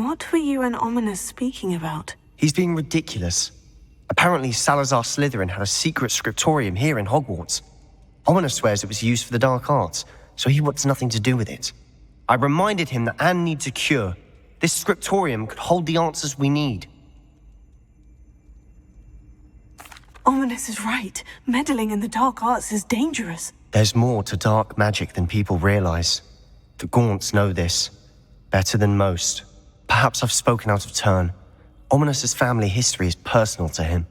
What were you and Ominous speaking about? He's being ridiculous. Apparently, Salazar Slytherin had a secret scriptorium here in Hogwarts. Ominous swears it was used for the dark arts, so he wants nothing to do with it. I reminded him that Anne needs a cure. This scriptorium could hold the answers we need. Ominous is right. Meddling in the dark arts is dangerous. There's more to dark magic than people realize. The Gaunts know this. Better than most. Perhaps I've spoken out of turn. Ominous's family history is personal to him.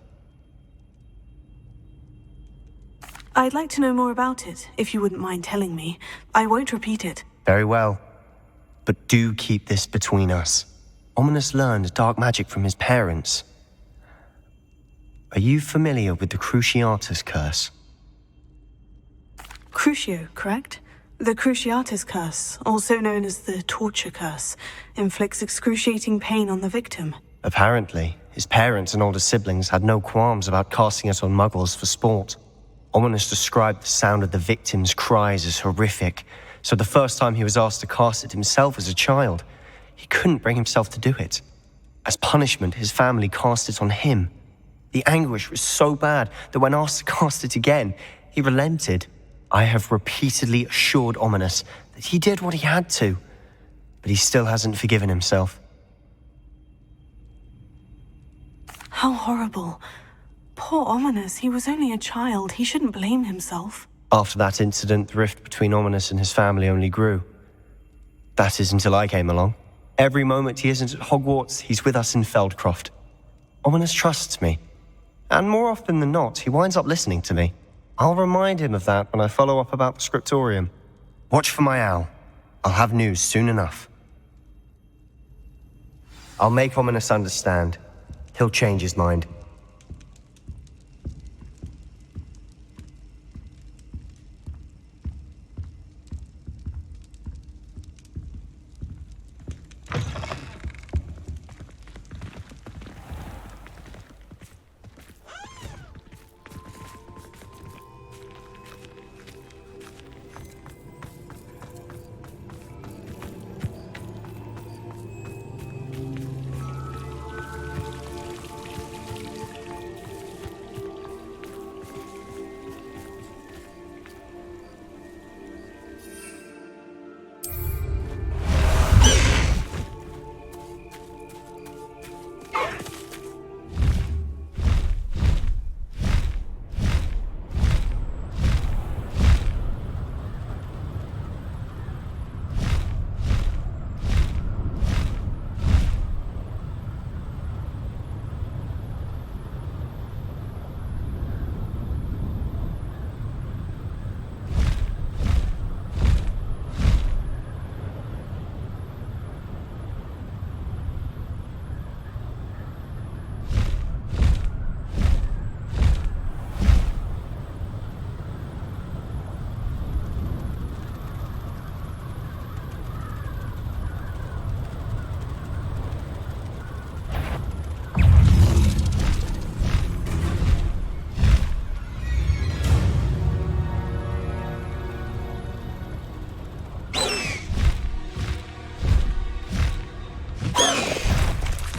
I'd like to know more about it, if you wouldn't mind telling me. I won't repeat it. Very well. But do keep this between us. Ominous learned dark magic from his parents. Are you familiar with the Cruciatus curse? Crucio, correct? The Cruciatus curse, also known as the torture curse, inflicts excruciating pain on the victim. Apparently, his parents and older siblings had no qualms about casting it on muggles for sport. Ominous described the sound of the victim's cries as horrific, so the first time he was asked to cast it himself as a child, he couldn't bring himself to do it. As punishment, his family cast it on him. The anguish was so bad that when asked to cast it again, he relented. I have repeatedly assured Ominous that he did what he had to, but he still hasn't forgiven himself. How horrible. Poor Ominous, he was only a child. He shouldn't blame himself. After that incident, the rift between Ominous and his family only grew. That is until I came along. Every moment he isn't at Hogwarts, he's with us in Feldcroft. Ominous trusts me. And more often than not, he winds up listening to me. I'll remind him of that when I follow up about the scriptorium. Watch for my owl. I'll have news soon enough. I'll make Ominous understand. He'll change his mind.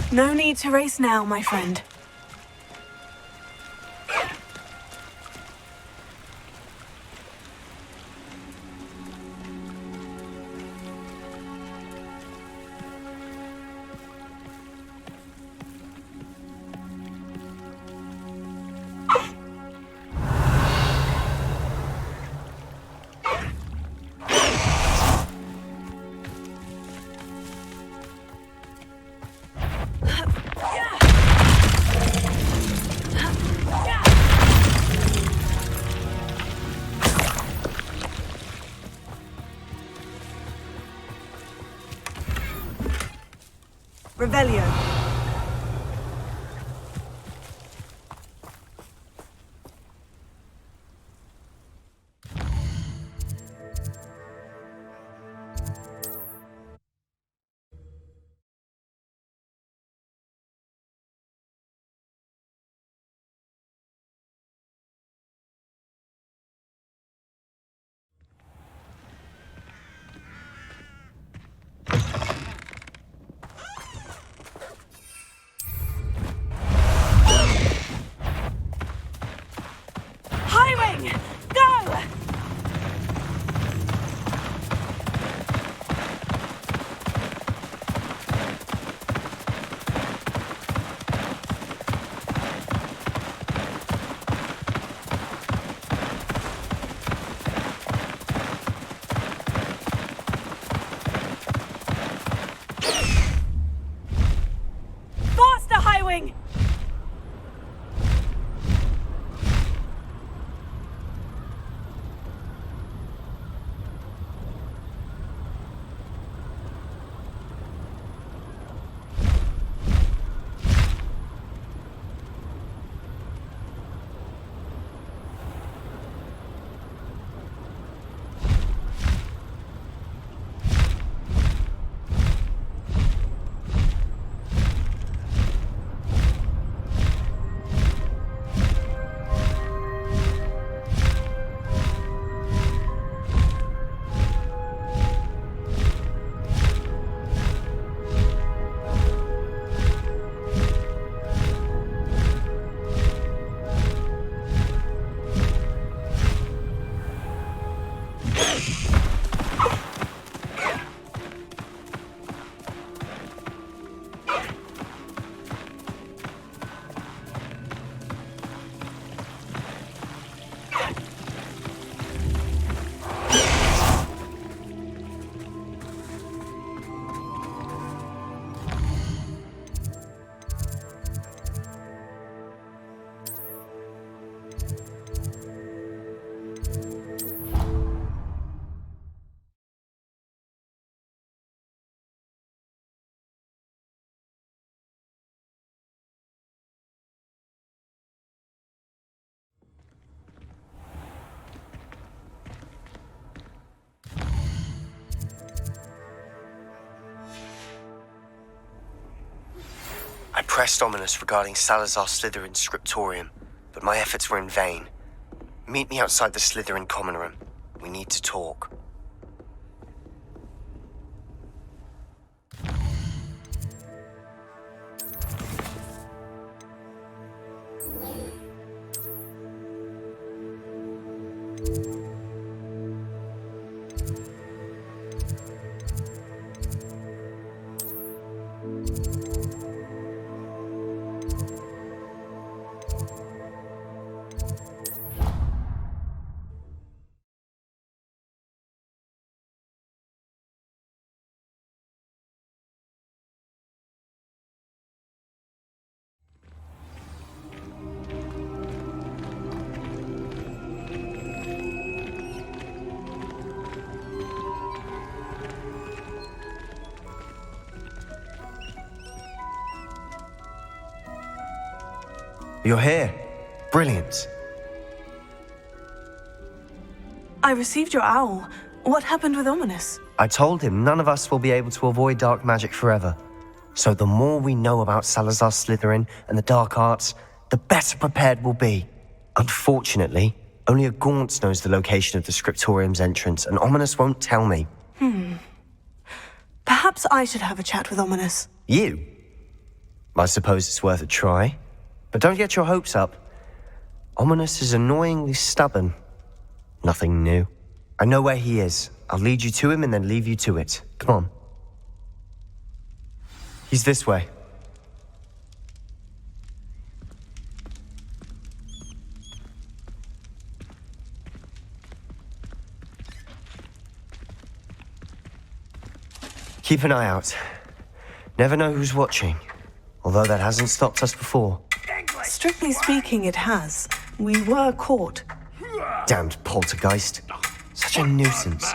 No need to race now, my friend. Revelio. going! I pressed Ominous regarding Salazar Slytherin's scriptorium, but my efforts were in vain. Meet me outside the Slytherin common room. We need to talk. You're here. Brilliant. I received your owl. What happened with Ominous? I told him none of us will be able to avoid dark magic forever. So the more we know about Salazar Slytherin and the dark arts, the better prepared we'll be. Unfortunately, only a Gaunt knows the location of the scriptorium's entrance, and Ominous won't tell me. Perhaps I should have a chat with Ominous. You? I suppose it's worth a try. But don't get your hopes up. Ominous is annoyingly stubborn. Nothing new. I know where he is. I'll lead you to him and then leave you to it. Come on. He's this way. Keep an eye out. Never know who's watching. Although that hasn't stopped us before. Strictly speaking, it has. We were caught. Damned poltergeist. Such a nuisance.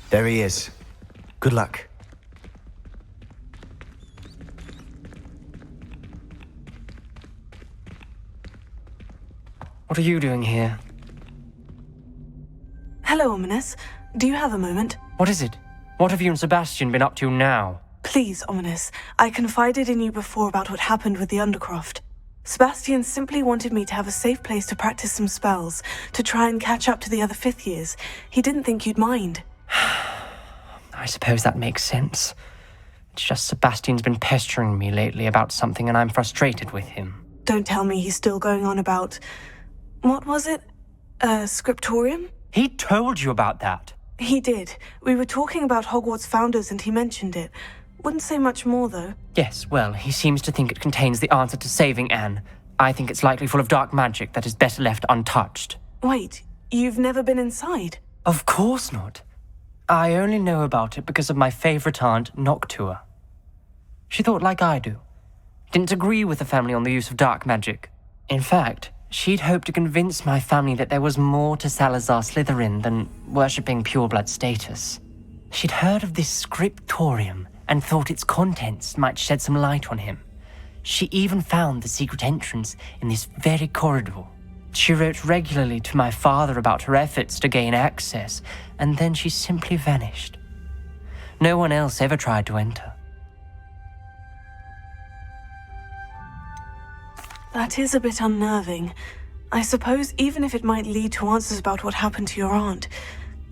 There he is. Good luck. What are you doing here? Hello, Ominous. Do you have a moment? What is it? What have you and Sebastian been up to now? Please, Ominous. I confided in you before about what happened with the Undercroft. Sebastian simply wanted me to have a safe place to practice some spells, to try and catch up to the other fifth years. He didn't think you'd mind. I suppose that makes sense. It's just Sebastian's been pestering me lately about something and I'm frustrated with him. Don't tell me he's still going on about... What was it? Scriptorium? He told you about that? He did. We were talking about Hogwarts founders and he mentioned it. Wouldn't say much more, though. Yes, well, he seems to think it contains the answer to saving Anne. I think it's likely full of dark magic that is better left untouched. Wait, you've never been inside? Of course not. I only know about it because of my favorite aunt, Noctua. She thought like I do. Didn't agree with the family on the use of dark magic. In fact, she'd hoped to convince my family that there was more to Salazar Slytherin than worshipping pureblood status. She'd heard of this scriptorium and thought its contents might shed some light on him. She even found the secret entrance in this very corridor. She wrote regularly to my father about her efforts to gain access, and then she simply vanished. No one else ever tried to enter. That is a bit unnerving. I suppose even if it might lead to answers about what happened to your aunt,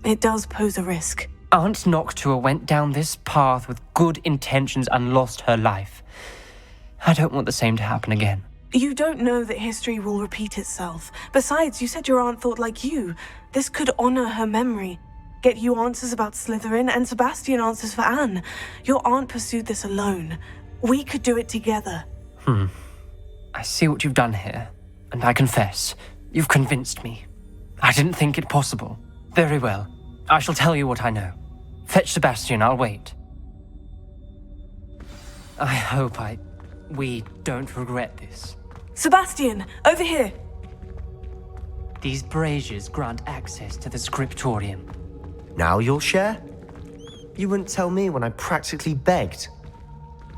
it does pose a risk. Aunt Noctua went down this path with good intentions and lost her life. I don't want the same to happen again. You don't know that history will repeat itself. Besides, you said your aunt thought like you. This could honor her memory. Get you answers about Slytherin and Sebastian answers for Anne. Your aunt pursued this alone. We could do it together. I see what you've done here, and I confess, you've convinced me. I didn't think it possible. Very well. I shall tell you what I know. Fetch Sebastian, I'll wait. I hope we don't regret this. Sebastian, over here! These braziers grant access to the scriptorium. Now you'll share? You wouldn't tell me when I practically begged.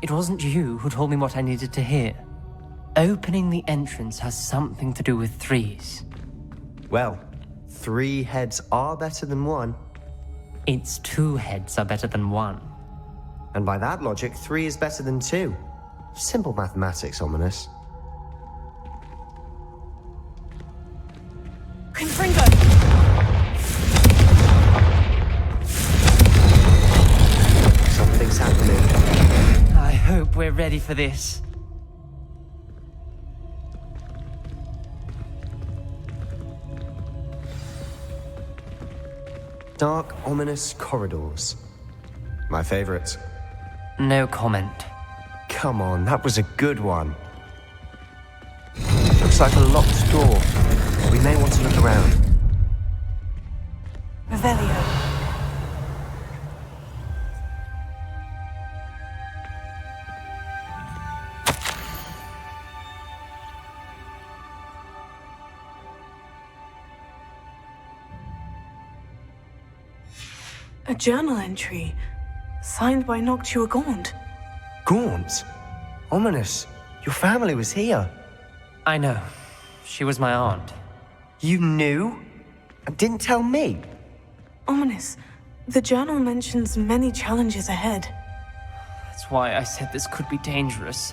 It wasn't you who told me what I needed to hear. Opening the entrance has something to do with threes. Well, 3 heads are better than 1. Its 2 heads are better than 1. And by that logic, 3 is better than 2. Simple mathematics, ominous. Confringo! Something's happening. I hope we're ready for this. Dark, ominous corridors. My favorite. No comment. Come on, that was a good one. Looks like a locked door. We may want to look around. Revelio. A journal entry, signed by Noctua Gaunt. Gaunt? Ominous. Your family was here. I know. She was my aunt. You knew? And didn't tell me? Ominous. The journal mentions many challenges ahead. That's why I said this could be dangerous.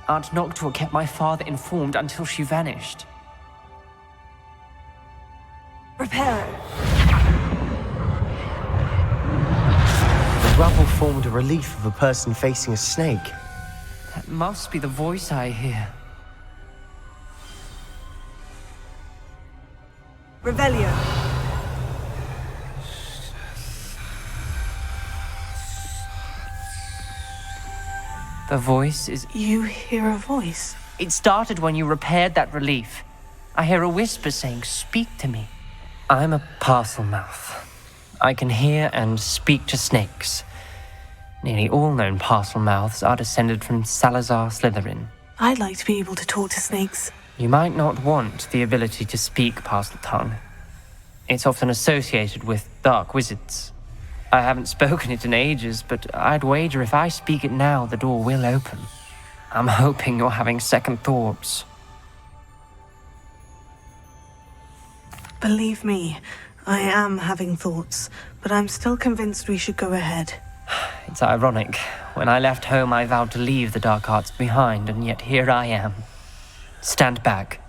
Aunt Noctua kept my father informed until she vanished. Reparo. The rubble formed a relief of a person facing a snake. That must be the voice I hear. Revelio. The voice is... You hear a voice? It started when you repaired that relief. I hear a whisper saying, "Speak to me." I'm a parcel mouth. I can hear and speak to snakes. Nearly all known parcel mouths are descended from Salazar Slytherin. I'd like to be able to talk to snakes. You might not want the ability to speak parcel tongue. It's often associated with dark wizards. I haven't spoken it in ages, but I'd wager if I speak it now, the door will open. I'm hoping you're having second thoughts. Believe me, I am having thoughts, but I'm still convinced we should go ahead. It's ironic. When I left home, I vowed to leave the dark arts behind, and yet here I am. Stand back.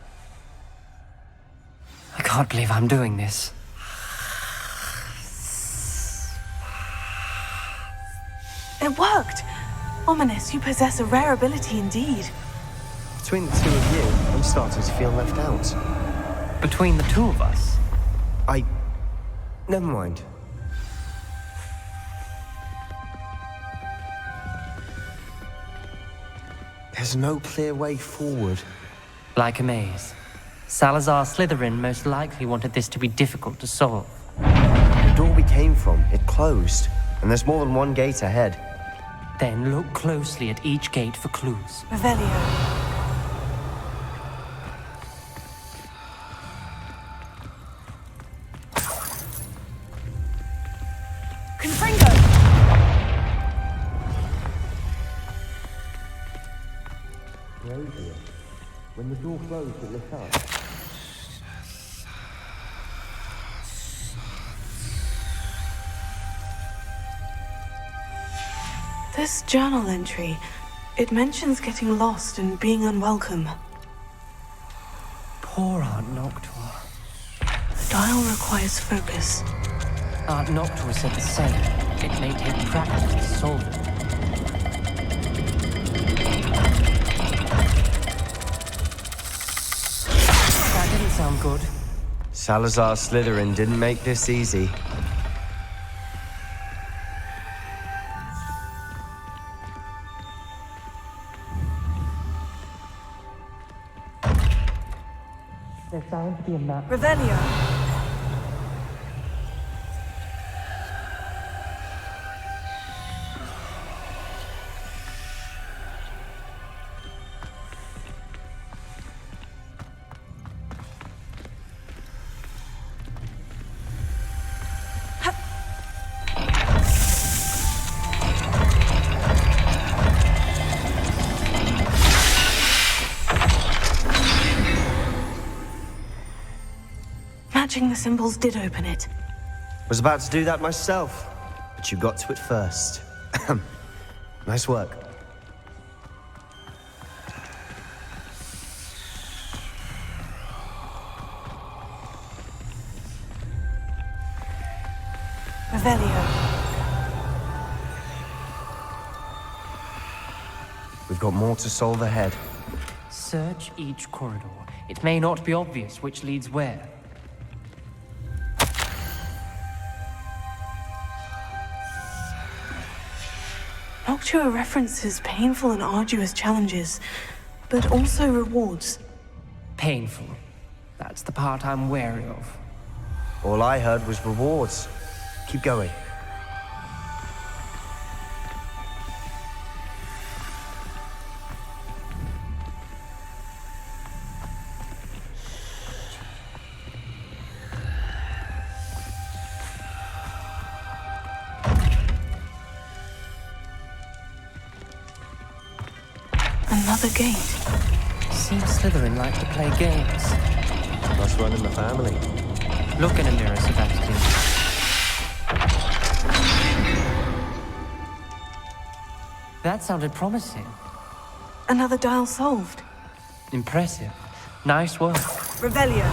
I can't believe I'm doing this. It worked! Ominous, you possess a rare ability indeed. Between the two of you, I'm starting to feel left out. Between the two of us? Never mind. There's no clear way forward. Like a maze. Salazar Slytherin most likely wanted this to be difficult to solve. The door we came from, it closed. And there's more than one gate ahead. Then look closely at each gate for clues. Revelio. When the door closed, it lit up. This journal entry, it mentions getting lost and being unwelcome. Poor Aunt Noctua. The dial requires focus. Aunt Noctua said the same. It may take practice to solve it. That didn't sound good. Salazar Slytherin didn't make this easy. There's bound to be a map. Revelio. Matching the symbols did open it. Was about to do that myself, but you got to it first. Nice work. Revelio. We've got more to solve ahead. Search each corridor. It may not be obvious which leads where. Noctua references painful and arduous challenges, but also rewards. Painful. That's the part I'm wary of. All I heard was rewards. Keep going. Another gate. Seems Slytherin like to play games. Must run in the family. Look in a mirror, Sebastian. That sounded promising. Another dial solved. Impressive. Nice work. Revelio.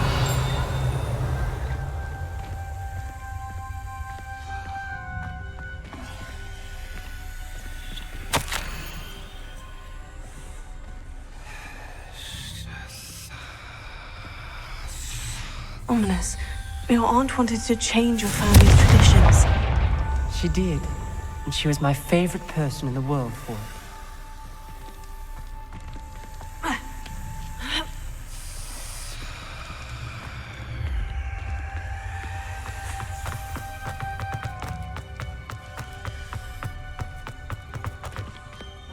Ominous. Your aunt wanted to change your family's traditions. She did. And she was my favorite person in the world for it.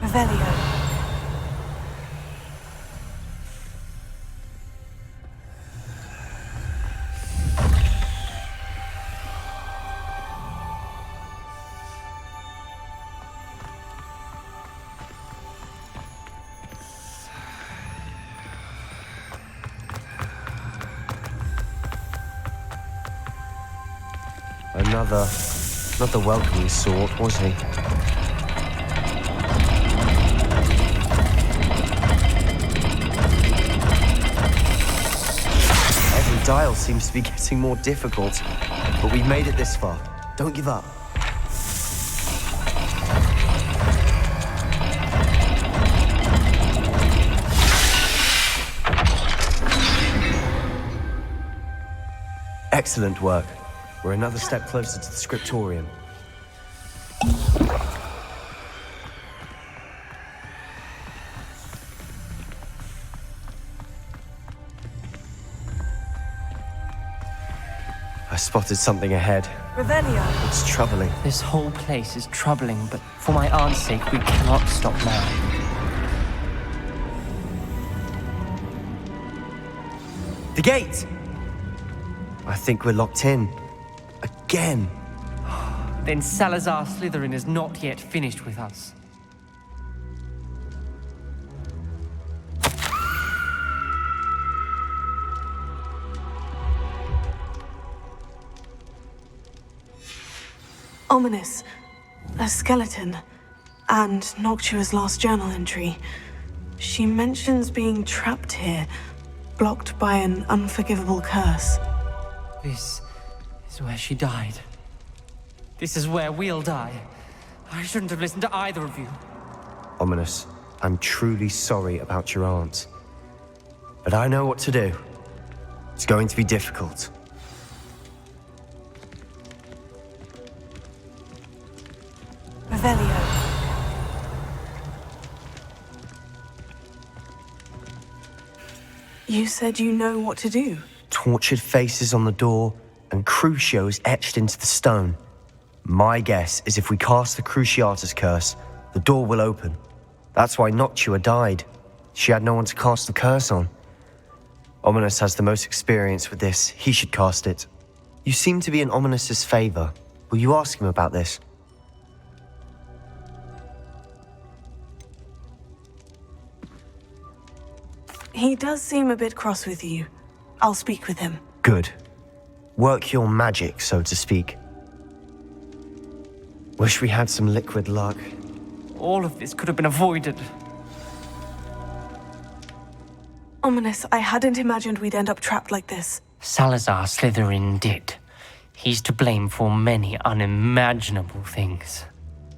Revelio. Not the welcoming sort, was he? dial seems to be getting more difficult, but we've made it this far. Don't give up. Excellent work. We're another step closer to the scriptorium. I spotted something ahead. Revelio. It's troubling. This whole place is troubling, but for my aunt's sake, we cannot stop now. The gate! I think we're locked in. Again. Then Salazar Slytherin is not yet finished with us. Ominous. A skeleton. And Noctua's last journal entry. She mentions being trapped here, blocked by an unforgivable curse. This is where she died. This is where we'll die. I shouldn't have listened to either of you. Ominous, I'm truly sorry about your aunt. But I know what to do. It's going to be difficult. Revelio. You said you know what to do. Tortured faces on the door, and Crucio is etched into the stone. My guess is if we cast the Cruciatus curse, the door will open. That's why Noctua died. She had no one to cast the curse on. Ominous has the most experience with this. He should cast it. You seem to be in Ominous's favor. Will you ask him about this? He does seem a bit cross with you. I'll speak with him. Good. Work your magic, so to speak. Wish we had some liquid luck. All of this could have been avoided. Ominous, I hadn't imagined we'd end up trapped like this. Salazar Slytherin did. He's to blame for many unimaginable things.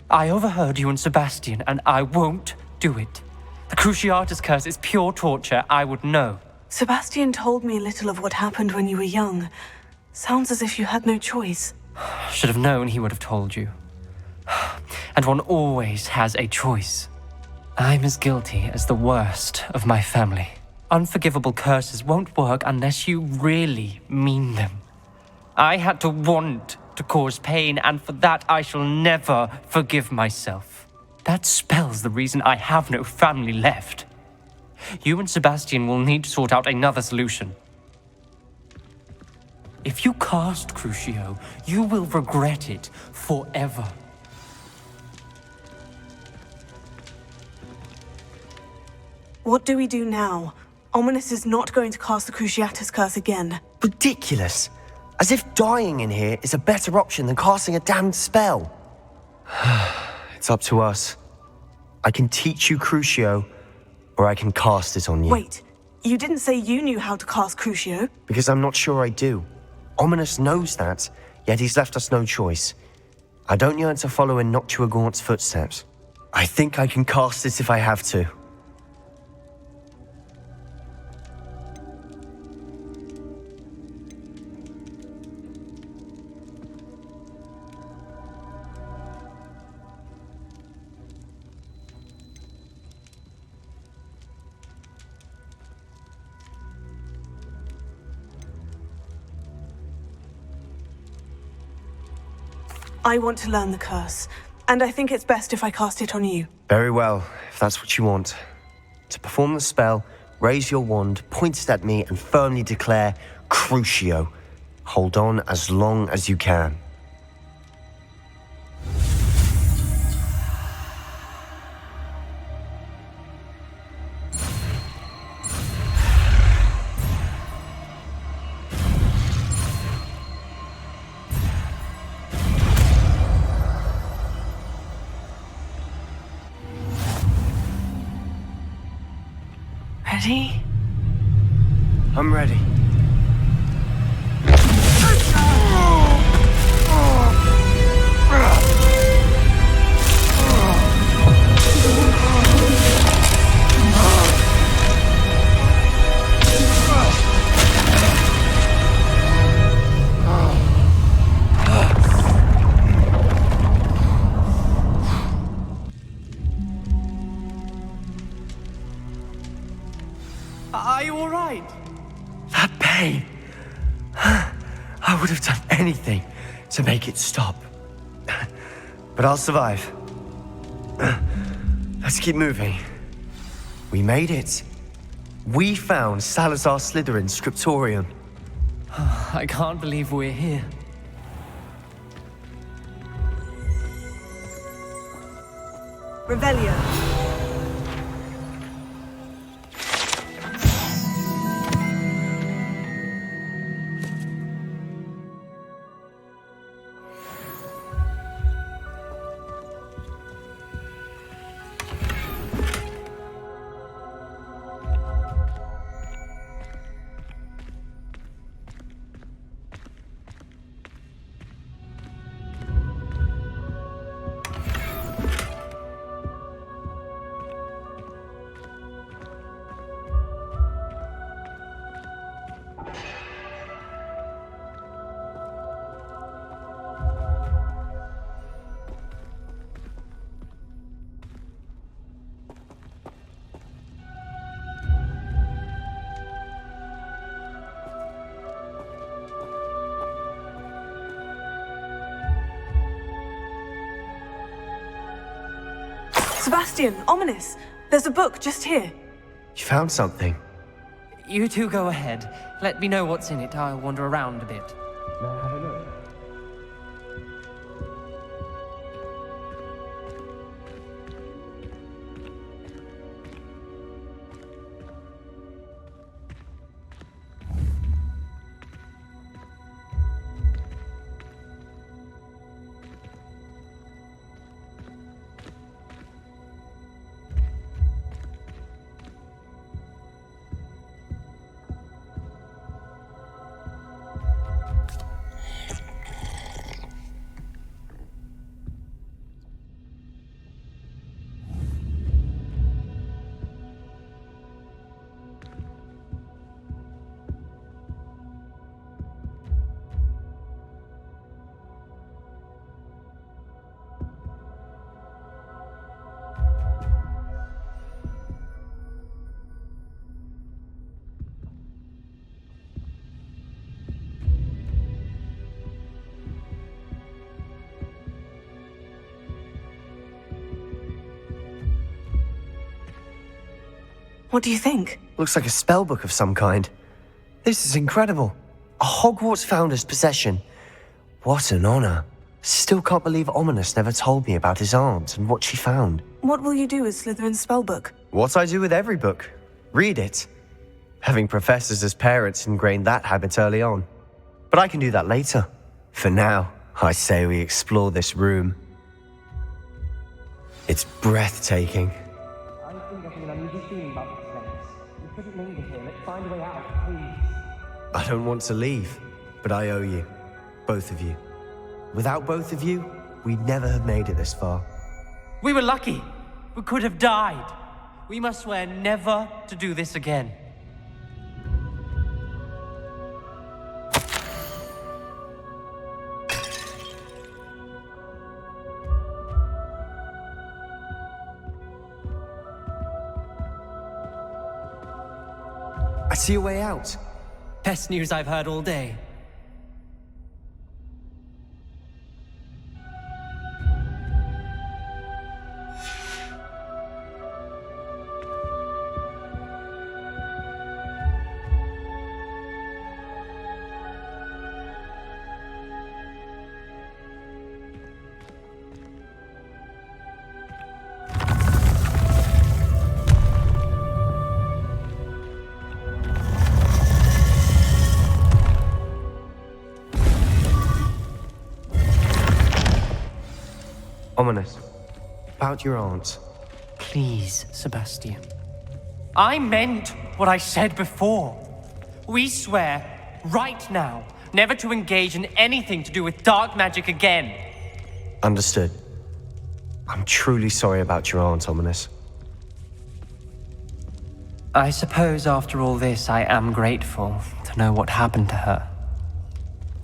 I overheard you and Sebastian, and I won't do it. The Cruciatus curse is pure torture, I would know. Sebastian told me a little of what happened when you were young. Sounds as if you had no choice. Should have known he would have told you. And one always has a choice. I'm as guilty as the worst of my family. Unforgivable curses won't work unless you really mean them. I had to want to cause pain, and for that I shall never forgive myself. That spells the reason I have no family left. You and Sebastian will need to sort out another solution. If you cast Crucio, you will regret it forever. What do we do now? Ominous is not going to cast the Cruciatus curse again. Ridiculous. As if dying in here is a better option than casting a damned spell. It's up to us. I can teach you Crucio, or I can cast it on you. Wait, you didn't say you knew how to cast Crucio? Because I'm not sure I do. Ominous knows that, yet he's left us no choice. I don't yearn to follow in Noctua Gaunt's footsteps. I think I can cast it if I have to. I want to learn the curse, and I think it's best if I cast it on you. Very well, if that's what you want. To perform the spell, raise your wand, point it at me, and firmly declare, Crucio. Hold on as long as you can. Ready? I'm ready. anything to make it stop. But I'll survive. Let's keep moving. We made it. We found Salazar Slytherin's scriptorium. I can't believe we're here. Revelio. Sebastian, ominous. There's a book just here. You found something? You two go ahead. Let me know what's in it. I'll wander around a bit. May I have a look? What do you think? Looks like a spellbook of some kind. This is incredible. A Hogwarts founder's possession. What an honor. Still can't believe Ominous never told me about his aunt and what she found. What will you do with Slytherin's spellbook? What I do with every book. Read it. Having professors as parents ingrained that habit early on. But I can do that later. For now, I say we explore this room. It's breathtaking. I think I have an unusual feeling about this place. We couldn't linger here. Let's find a way out, please. I don't want to leave, but I owe you. Both of you. Without both of you, we'd never have made it this far. We were lucky. We could have died. We must swear never to do this again. I see a way out. Best news I've heard all day. Ominous. About your aunt. Please, Sebastian. I meant what I said before. We swear, right now, never to engage in anything to do with dark magic again. Understood. I'm truly sorry about your aunt, Ominous. I suppose after all this, I am grateful to know what happened to her.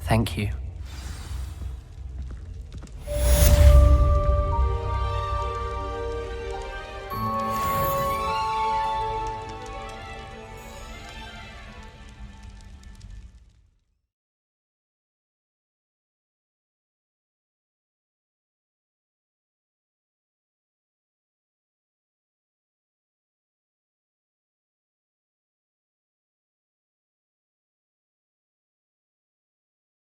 Thank you.